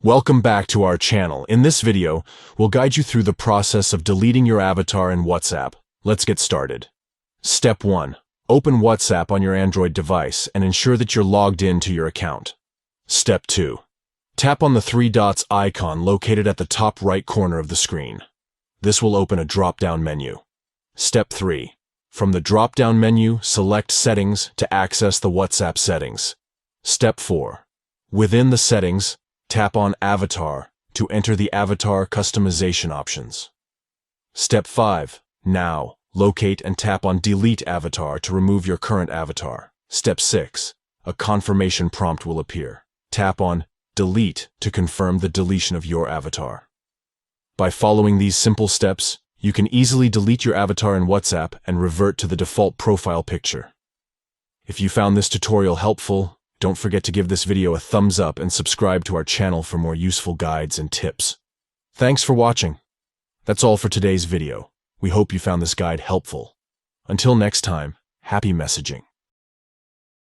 Welcome back to our channel. In this video, we'll guide you through the process of deleting your avatar in WhatsApp. Let's get started. Step 1. Open WhatsApp on your Android device and ensure that you're logged in to your account. Step 2. Tap on the three dots icon located at the top right corner of the screen. This will open a drop-down menu. Step 3. From the drop-down menu, select Settings to access the WhatsApp settings. Step 4. Within the settings, tap on Avatar to enter the avatar customization options. Step 5. Now, locate and tap on Delete Avatar to remove your current avatar. Step 6. A confirmation prompt will appear. Tap on Delete to confirm the deletion of your avatar. By following these simple steps, you can easily delete your avatar in WhatsApp and revert to the default profile picture. If you found this tutorial helpful, don't forget to give this video a thumbs up and subscribe to our channel for more useful guides and tips. Thanks for watching. That's all for today's video. We hope you found this guide helpful. Until next time, happy messaging.